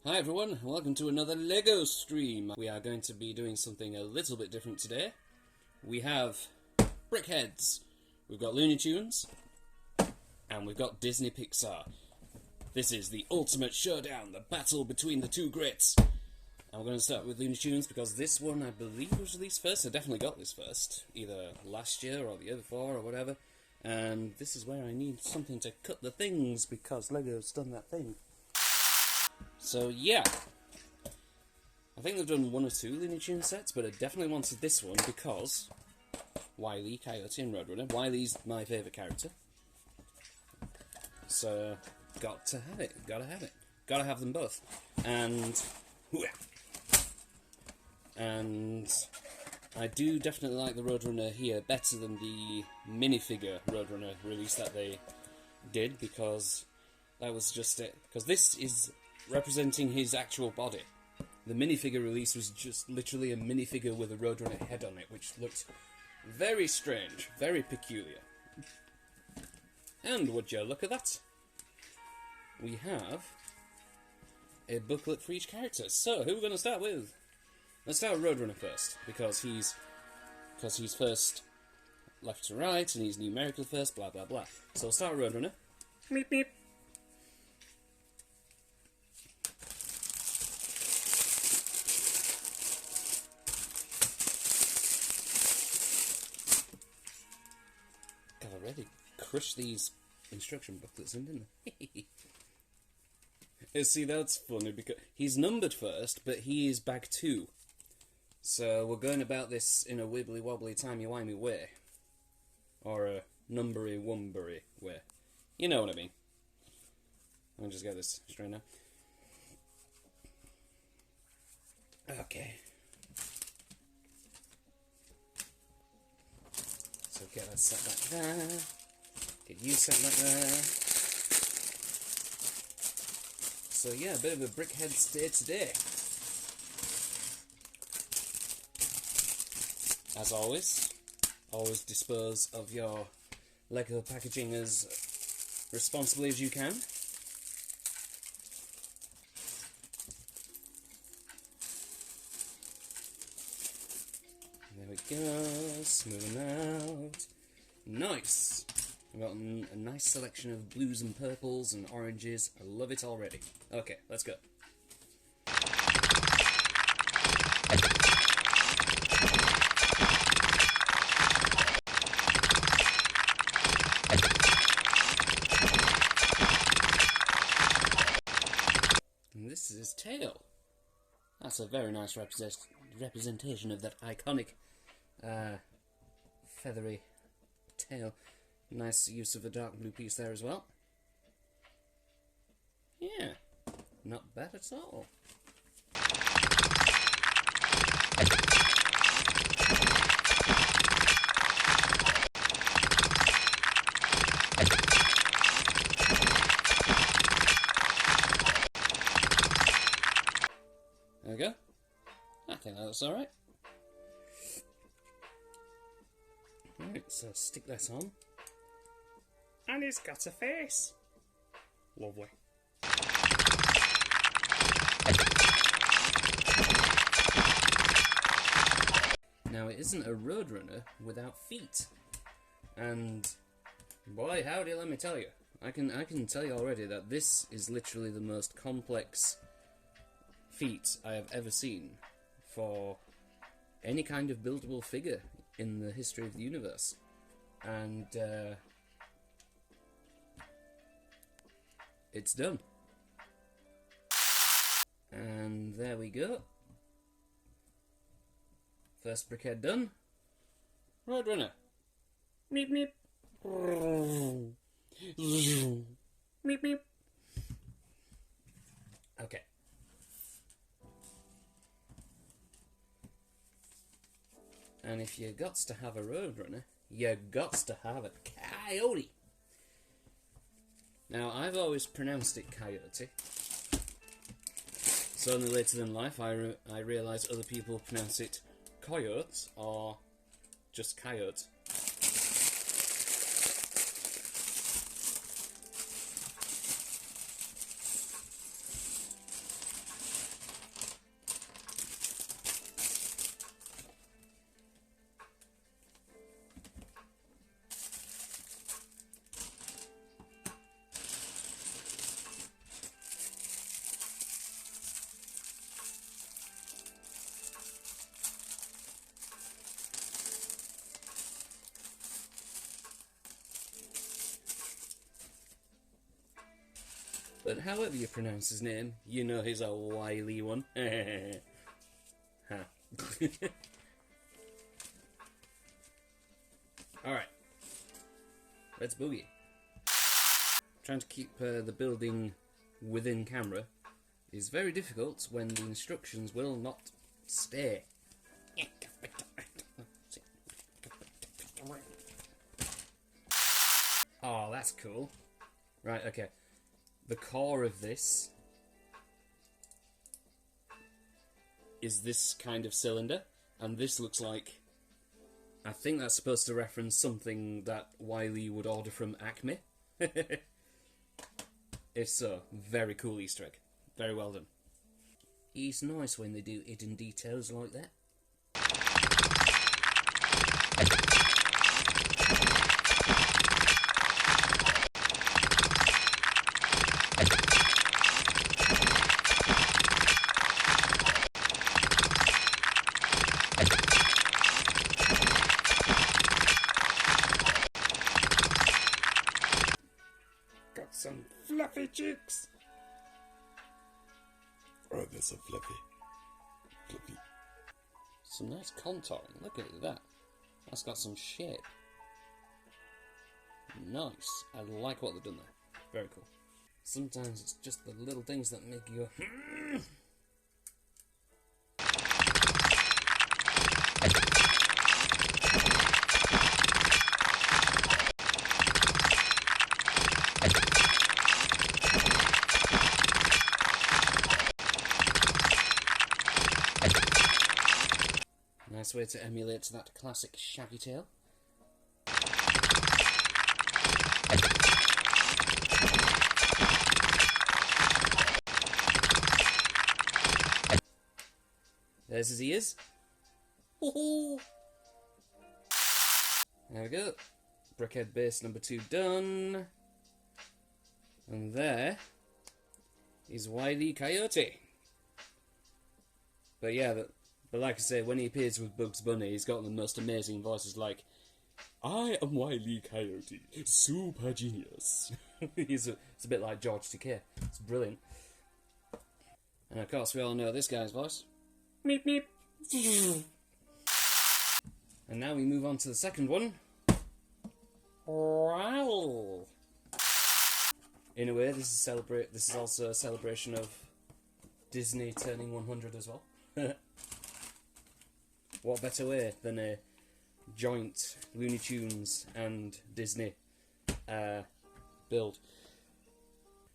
Hi everyone, welcome to another LEGO stream. We are going to be doing something a little bit different today. We have BrickHeadz, we've got Looney Tunes, and we've got Disney-Pixar. This is the ultimate showdown, the battle between the two greats. And we're going to start with Looney Tunes because this one I believe was released first. I definitely got this first, either last year or the year before or whatever. And this is where I need something to cut the things because LEGO's done that thing. So yeah, I think they've done one or two Looney Tunes sets, but I definitely wanted this one because Wile E, Coyote and Road Runner. Wile E's my favourite character, so got to have it, gotta have them both. And I do definitely like the Road Runner here better than the minifigure Road Runner release that they did, because that was just it. Because this is representing his actual body. The minifigure release was just literally a minifigure with a Roadrunner head on it, which looked very strange, very peculiar. And would you look at that? We have a booklet for each character. So, who are we going to start with? Let's start with Roadrunner first, because he's first left to right, and he's numerical first, blah blah blah. So we'll start with Roadrunner. Meep meep. Already crushed these instruction booklets in, didn't I? See, that's funny because he's numbered first, but he is bag 2. So we're going about this in a wibbly wobbly timey wimey way, or a numbery wumbery way. You know what I mean. Let me just get this straight now. Okay. So get that set back there, get you set back there. So yeah, a bit of a BrickHeadz day today. As always dispose of your LEGO packaging as responsibly as you can. There we go, smoothing out. Nice! I've got a nice selection of blues and purples and oranges. I love it already. Okay, let's go. And this is his tail. That's a very nice representation of that iconic feathery tail. Nice use of a dark blue piece there as well. Yeah, not bad at all. There we go. I think that's alright. Right, so stick this on. And he's got a face. Lovely. Now it isn't a Roadrunner without feet. And boy howdy, let me tell you. I can tell you already that this is literally the most complex feat I have ever seen for any kind of buildable figure in the history of the universe. And it's done. And there we go. First BrickHead done. Roadrunner. Meep meep. Meep meep. Okay. And if you gots to have a Roadrunner, you gots to have a Coyote. Now, I've always pronounced it Coyote. So only later in life I realised other people pronounce it Coyote or just Coyote. But however you pronounce his name, you know he's a Wile E one. Huh. Alright. Let's boogie. Trying to keep the building within camera is very difficult when the instructions will not stay. Oh, that's cool. Right, okay. The core of this is this kind of cylinder, and this looks like... I think that's supposed to reference something that Wile E would order from Acme. If so, very cool Easter egg. Very well done. It's nice when they do hidden details like that. Got some fluffy cheeks. Oh, they're so fluffy. Fluffy. Some nice contouring. Look at that. That's got some shape. Nice. I like what they've done there. Very cool. Sometimes it's just the little things that make you... Nice way to emulate that classic shaggy tail. There's his ears. There we go. BrickHeadz base number 2 done. And there is Wile E Coyote. But yeah, but like I say, when he appears with Bugs Bunny, he's got the most amazing voices like, I am Wile E Coyote, super genius. It's a bit like George Takei. It's brilliant. And of course we all know this guy's voice. Meep meep. And now we move on to the second one. Wow. In a way, this is also a celebration of Disney turning 100 as well. What better way than a joint Looney Tunes and Disney build?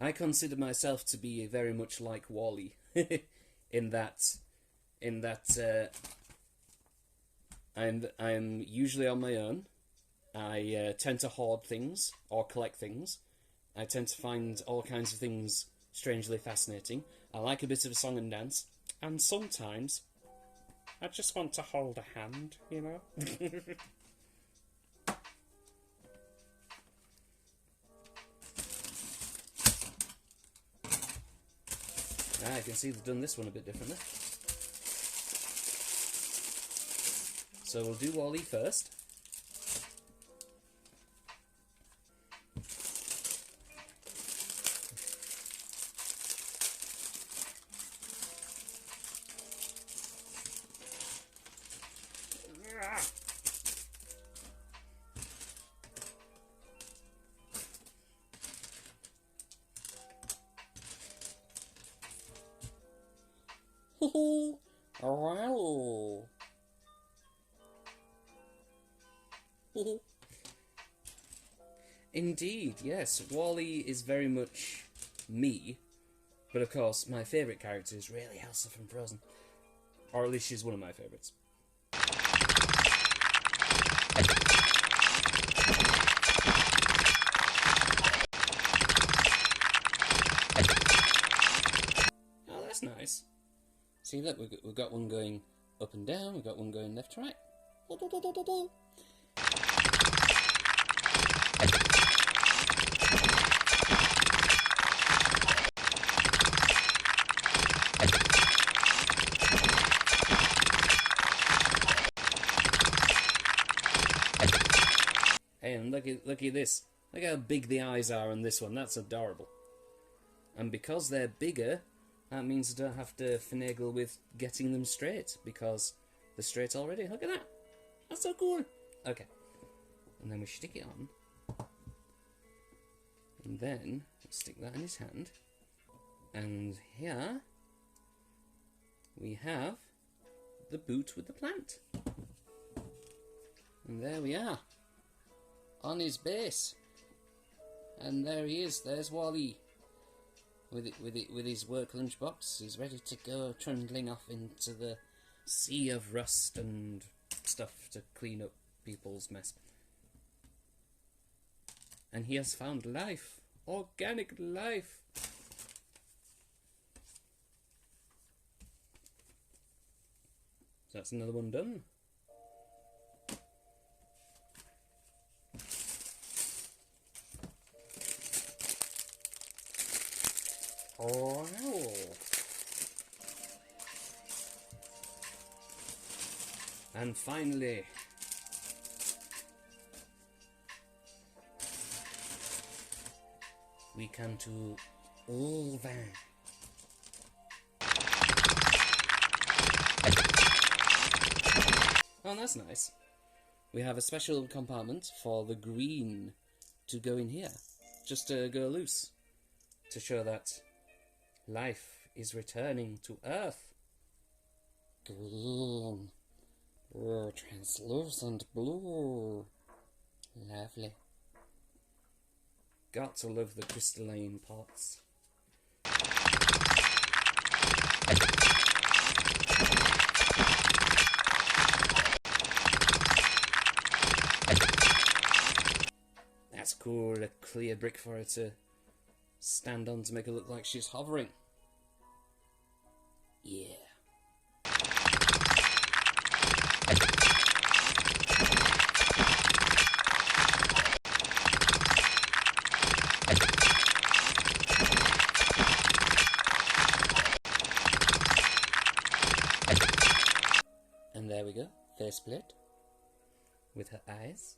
I consider myself to be very much like Wall-E in that I'm usually on my own. I tend to hoard things or collect things. I tend to find all kinds of things strangely fascinating. I like a bit of a song and dance, and sometimes I just want to hold a hand, you know? I can see they've done this one a bit differently. So we'll do Wall-E first. Wow. Indeed, yes. Wall-E is very much me, but of course my favourite character is really Elsa from Frozen. Or at least she's one of my favourites. Oh, that's nice. See, look, we've got one going up and down, we've got one going left to right. Hey, and look at this. Look how big the eyes are on this one. That's adorable. And because they're bigger, that means I don't have to finagle with getting them straight, because they're straight already. Look at that. That's so cool. Okay. And then we stick it on. And then we stick that in his hand. And here we have the boot with the plant. And there we are. On his base. And there he is. There's Wile E. With his work lunchbox. He's ready to go trundling off into the sea of rust and stuff to clean up people's mess. And he has found life. Organic life. So that's another one done. Oh. And finally, we come to over. Oh, that's nice. We have a special compartment for the green to go in here, just to go loose, to show that life is returning to Earth. Green. Oh, translucent blue. Lovely. Got to love the crystalline parts. That's cool, a clear brick for her to stand on to make her look like she's hovering. Yeah. And there we go, faceplate with her eyes.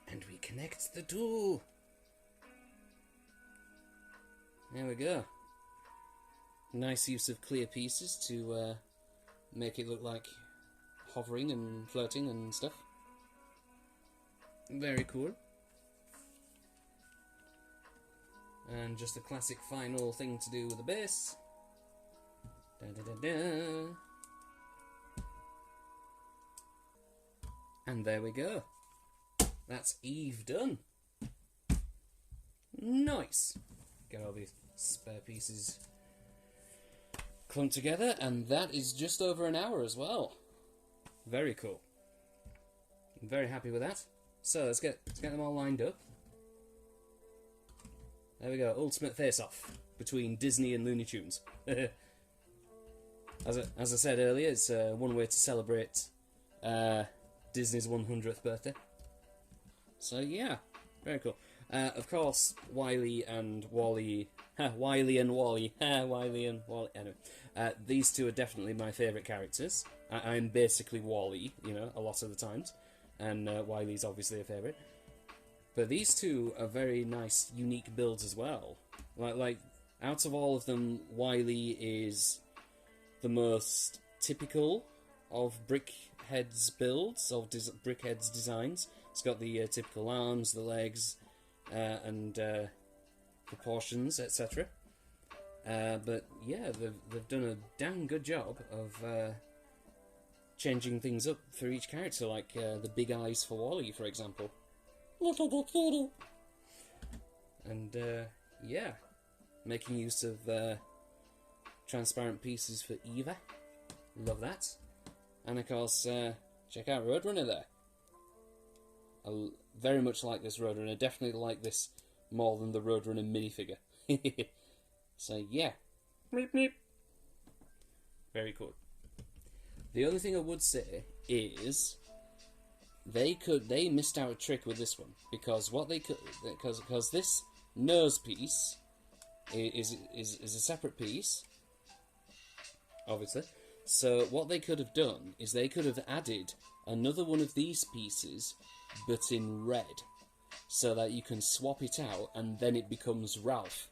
And we connect the two. There we go. Nice use of clear pieces to make it look like hovering and floating and stuff. Very cool. And just a classic final thing to do with the base. Da, da, da, da. And there we go. That's Eve done. Nice. Get all these spare pieces clumped together, and that is just over an hour as well. Very cool. I'm very happy with that. So let's get them all lined up. There we go. Ultimate face-off between Disney and Looney Tunes. As I said earlier, it's one way to celebrate Disney's 100th birthday. So yeah, very cool. Of course, Wile E and Wally, Wile E and Wally, Wile E and Wally. Anyway, these two are definitely my favourite characters. I'm basically Wally, you know, a lot of the times, and Wile E's obviously a favourite. But these two are very nice, unique builds as well. Like out of all of them, Wile E is the most typical of BrickHeadz builds, of BrickHeadz designs. It's got the typical arms, the legs, and proportions, etc. But yeah, they've done a damn good job of changing things up for each character, like the big eyes for Wall E, for example. And yeah, making use of transparent pieces for Eva. Love that. And of course, check out Roadrunner there. I very much like this Roadrunner. Definitely like this more than the Roadrunner minifigure. So yeah. Meep, meep. Very cool. The only thing I would say is they missed out a trick with this one, because what they could, because this nose piece is a separate piece, obviously. So what they could have done is they could have added another one of these pieces, but in red. so that you can swap it out and then it becomes Ralph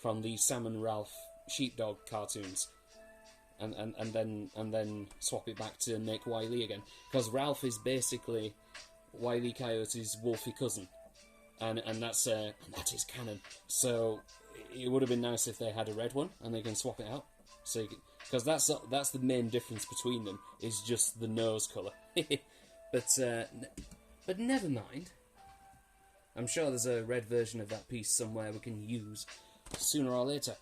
from the Sam and Ralph sheepdog cartoons. And then swap it back to make Wile E again. Because Ralph is basically Wile E Coyote's wolfy cousin. And that is canon. So it would have been nice if they had a red one and they can swap it out. So because that's the main difference between them, is just the nose colour. But never mind. I'm sure there's a red version of that piece somewhere we can use sooner or later.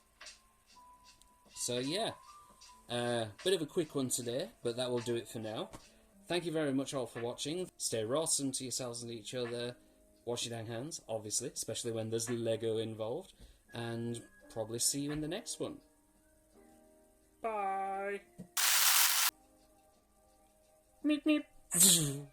So yeah, bit of a quick one today, but that will do it for now. Thank you very much all for watching. Stay awesome to yourselves and each other. Wash your dang hands, obviously, especially when there's Lego involved. And probably see you in the next one. Bye! Meep meep.